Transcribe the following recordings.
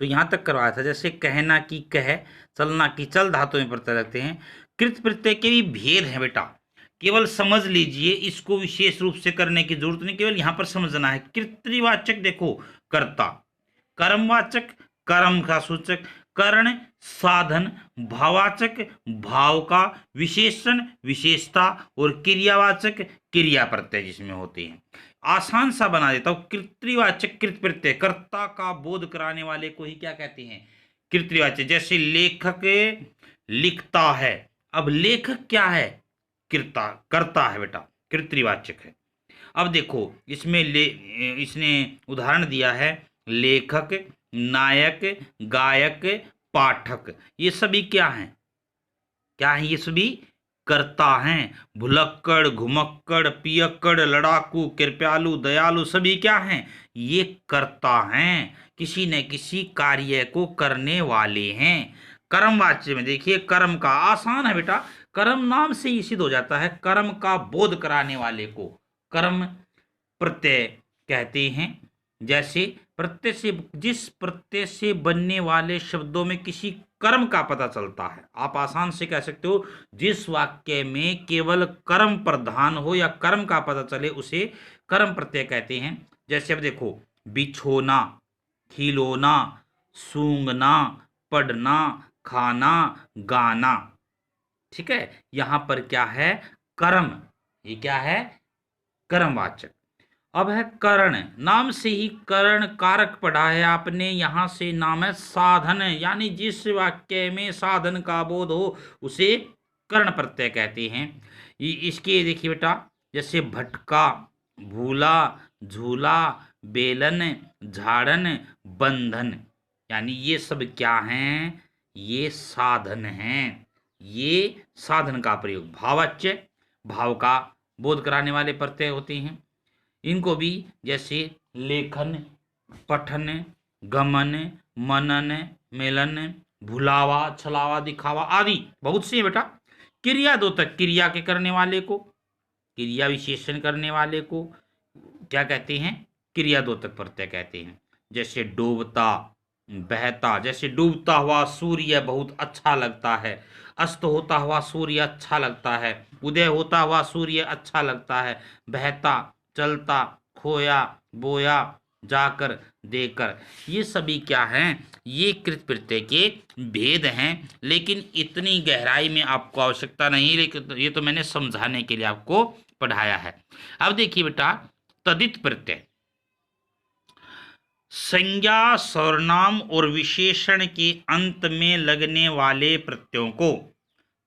तो यहाँ तक करवाया था। जैसे कहना की कह, चलना की चल धातु में प्रत्यय लगते हैं। कृत प्रत्यय के भी भेद हैं बेटा, केवल समझ लीजिए, इसको विशेष रूप से करने की जरूरत नहीं, केवल यहाँ पर समझना है। कृतवाचक देखो, कर्ता, कर्मवाचक कर्म का सूचक, करण साधन, भाववाचक भाव का विशेषण विशेषता, और क्रियावाचक क्रिया प्रत्यय जिसमें होते हैं। आसान सा बना देता हूं, कृतवाचक कृत प्रत्यय कर्ता का बोध कराने वाले को ही क्या कहते हैं, कृतवाचक। जैसे लेखक लिखता है, अब लेखक क्या है, कृता करता है बेटा, कृतवाचक है। अब देखो इसमें इसने उदाहरण दिया है, लेखक, नायक, गायक, पाठक, ये सभी क्या हैं, क्या हैं ये सभी, करता हैं। भुलक्कड़, घुमक्कड़, पियक्कड़, लड़ाकू, कृपयालु, दयालु, सभी क्या हैं, ये करता हैं, किसी न किसी कार्य को करने वाले हैं। कर्मवाच्य में देखिए, कर्म का आसान है बेटा, कर्म नाम से ही सिद्ध हो जाता है, कर्म का बोध कराने वाले को कर्म प्रत्यय कहते हैं। जैसे प्रत्यय से, जिस प्रत्यय से बनने वाले शब्दों में किसी कर्म का पता चलता है, आप आसान से कह सकते हो, जिस वाक्य में केवल कर्म प्रधान हो या कर्म का पता चले उसे कर्म प्रत्यय कहते हैं। जैसे अब देखो, बिछोना, खिलौना, सूंघना, पढ़ना, खाना, गाना, ठीक है, यहां पर क्या है, कर्म, ये क्या है, कर्मवाचक। अब है करण, नाम से ही करण कारक पढ़ा है आपने, यहां से नाम है साधन, यानी जिस वाक्य में साधन का बोध हो उसे कर्ण प्रत्यय कहते हैं। इसके देखिए बेटा, जैसे भटका, भूला, झूला, बेलन, झाड़न, बंधन, यानी ये सब क्या हैं, ये साधन हैं, ये साधन का प्रयोग। भावाच्य, भाव का बोध कराने वाले प्रत्यय होते हैं। इनको भी जैसे लेखन, पठन, गमन, मनन, मेलन, भुलावा, छलावा, दिखावा आदि बहुत से बेटा। क्रिया दो तक, क्रिया के करने वाले को, क्रिया विशेषण करने वाले को क्या कहते हैं, क्रिया दो तक प्रत्यय कहते हैं। जैसे डूबता, बहता, जैसे डूबता हुआ सूर्य बहुत अच्छा लगता है, अस्त होता हुआ सूर्य अच्छा लगता है, उदय होता हुआ सूर्य अच्छा लगता है, बहता, चलता, खोया, बोया, जाकर, देकर, ये सभी क्या हैं, ये कृत प्रत्यय के भेद हैं। लेकिन इतनी गहराई में आपको आवश्यकता नहीं, लेकिन ये तो मैंने समझाने के लिए आपको पढ़ाया है। अब देखिए बेटा, तदित प्रत्यय, संज्ञा, सर्वनाम और विशेषण के अंत में लगने वाले प्रत्ययों को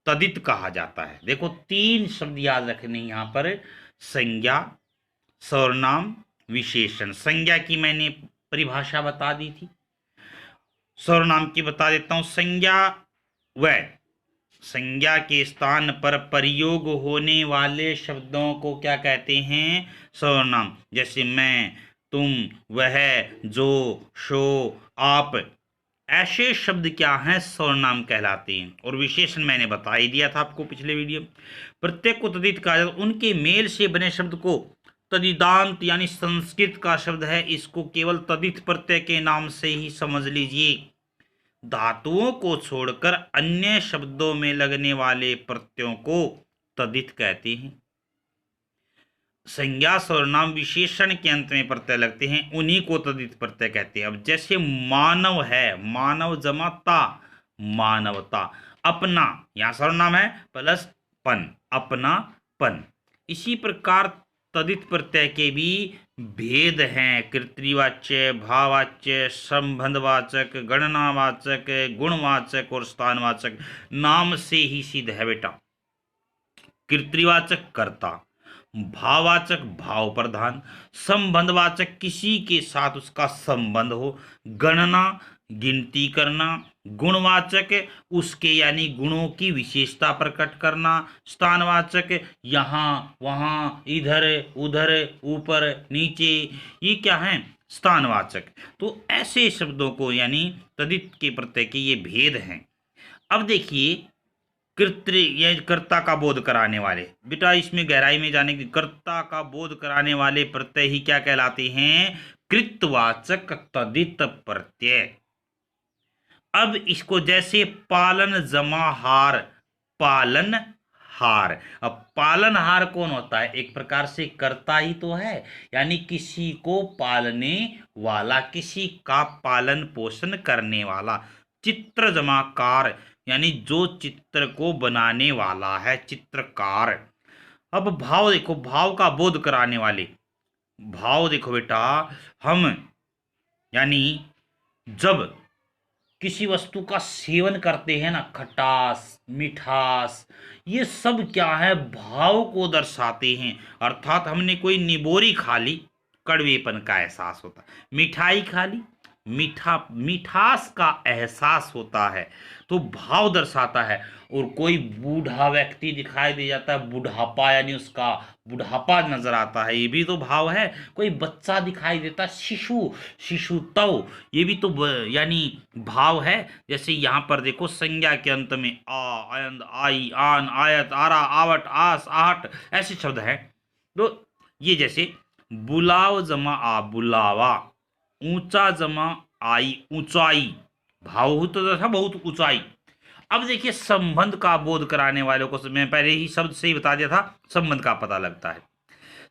तदित कहा जाता है। देखो तीन शब्द याद रखने यहां पर, संज्ञा, सर्वनाम, विशेषण। संज्ञा की मैंने परिभाषा बता दी थी, सर्वनाम की बता देता हूं। संज्ञा वह संज्ञा के स्थान पर प्रयोग होने वाले शब्दों को क्या कहते हैं, सर्वनाम। जैसे मैं, तुम, वह, जो, शो, आप, ऐसे शब्द क्या हैं, सर्वनाम कहलाते हैं। और विशेषण मैंने बता ही दिया था आपको पिछले वीडियो में। प्रत्येक को तदित कहा जाता है, उनके मेल से बने शब्द को तदिदांत, यानी संस्कृत का शब्द है, इसको केवल तदित प्रत्यय के नाम से ही समझ लीजिए। धातुओं को छोड़कर अन्य शब्दों में लगने वाले प्रत्ययों को तदित कहते हैं। संज्ञा, सर्वनाम, विशेषण के अंत में प्रत्यय लगते हैं, उन्हीं को तदित प्रत्यय कहते हैं। अब जैसे मानव है, मानव जमा ता, मानवता। अपना, यहां सर्वनाम है प्लस पन, अपना पन। इसी प्रकार तदित प्रत्यय के भी भेद हैं, कृतवाच्य, भाववाच्य, संबंधवाचक, गणनावाचक, गुणवाचक और स्थानवाचक। नाम से ही सिद्ध है बेटा। कृतवाचक कर्ता, भाववाचक भाव प्रधान, संबंधवाचक किसी के साथ उसका संबंध हो, गणना गिनती करना, गुणवाचक उसके यानी गुणों की विशेषता प्रकट करना, स्थानवाचक यहाँ वहाँ, इधर उधर, ऊपर नीचे, ये क्या है, स्थानवाचक। तो ऐसे शब्दों को यानी तदित के प्रत्यय के ये भेद हैं। अब देखिए, कृत्रि ये कर्ता का बोध कराने वाले, बेटा इसमें गहराई में जाने की, कर्ता का बोध कराने वाले प्रत्यय ही क्या कहलाते हैं, कृतवाचक तदित प्रत्यय। अब इसको जैसे पालन जमा हार, पालन हार। अब पालनहार कौन होता है? एक प्रकार से कर्ता ही तो है, यानी किसी को पालने वाला, किसी का पालन पोषण करने वाला। चित्र जमाकार, यानी जो चित्र को बनाने वाला है, चित्रकार। अब भाव देखो, भाव का बोध कराने वाले। भाव देखो बेटा, हम यानी जब किसी वस्तु का सेवन करते हैं ना, खटास, मिठास, ये सब क्या है? भाव को दर्शाते हैं। अर्थात हमने कोई निबोरी खा ली, कड़वेपन का एहसास होता है। मिठाई खा ली, मिठास का एहसास होता है, तो भाव दर्शाता है। और कोई बूढ़ा व्यक्ति दिखाई दे जाता है, बुढ़ापा, यानी उसका बुढ़ापा नजर आता है, ये भी तो भाव है। कोई बच्चा दिखाई देता है, शिशु, शिशुत्व, ये भी तो यानी भाव है। जैसे यहाँ पर देखो, संज्ञा के अंत में आ, आयंद, आई, आन, आयत, आरा, आवट, आस, आहट, ऐसे शब्द हैं। तो ये जैसे बुलाव जमा आ, बुलावा, ऊंचा जमा आई, ऊंचाई, भाव तो था बहुत ऊंचाई। अब देखिए, संबंध का बोध कराने वालों को मैं पहले ही शब्द से ही बता दिया था, संबंध का पता लगता है।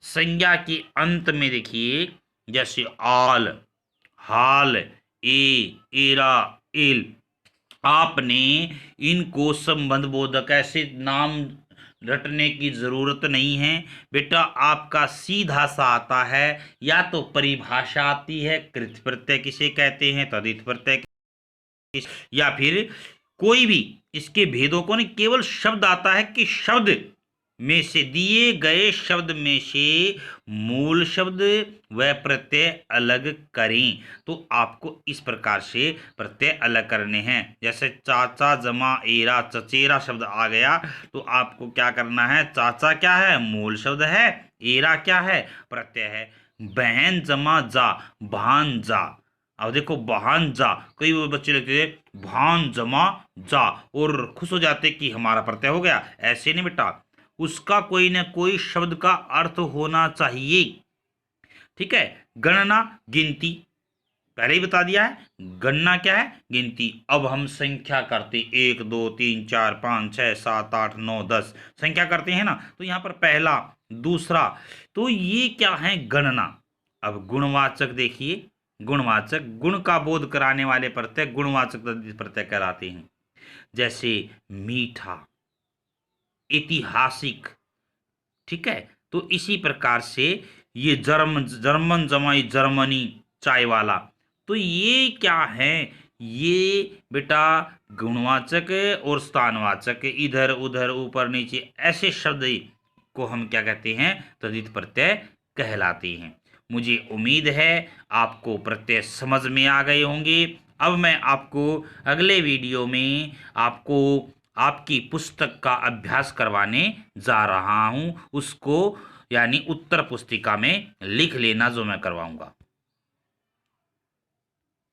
संज्ञा के अंत में देखिए, जैसे आल, हाल, एरा, एल, आपने इनको संबंध बोधक ऐसे नाम रटने की जरूरत नहीं है बेटा। आपका सीधा सा आता है, या तो परिभाषा आती है, कृत प्रत्यय किसे कहते हैं, तदित प्रत्यय, या फिर कोई भी इसके भेदों को नहीं, केवल शब्द आता है कि शब्द में से, दिए गए शब्द में से मूल शब्द व प्रत्यय अलग करें। तो आपको इस प्रकार से प्रत्यय अलग करने हैं। जैसे चाचा जमा एरा, चचेरा शब्द आ गया, तो आपको क्या करना है? चाचा क्या है? मूल शब्द है। एरा क्या है? प्रत्यय है। बहन जमा जा, भांजा। अब देखो, भांजा, कई बच्चे लिखते थे भान जमा जा और खुश हो जाते कि हमारा प्रत्यय हो गया। ऐसे नहीं बेटा, उसका कोई ना कोई शब्द का अर्थ होना चाहिए। ठीक है। गणना, गिनती, पहले ही बता दिया है, गणना क्या है? गिनती। अब हम संख्या करते, 1 2 3 4 5 6 7 8 9 10 संख्या करते हैं ना, तो यहाँ पर पहला, दूसरा, तो ये क्या है? गणना। अब गुणवाचक देखिए, गुणवाचक, गुण का बोध कराने वाले प्रत्यय गुणवाचक प्रत्यय कहलाते हैं। जैसे मीठा, ऐतिहासिक। ठीक है। तो इसी प्रकार से ये जर्मन जमाई, जर्मनी, चाय वाला, तो ये क्या है? ये बेटा गुणवाचक और स्थानवाचक, इधर उधर, ऊपर नीचे, ऐसे शब्द को हम क्या कहते हैं? तद्धित प्रत्यय कहलाते हैं। मुझे उम्मीद है आपको प्रत्यय समझ में आ गए होंगे। अब मैं आपको अगले वीडियो में आपको आपकी पुस्तक का अभ्यास करवाने जा रहा हूं, उसको यानी उत्तर पुस्तिका में लिख लेना, जो मैं करवाऊंगा।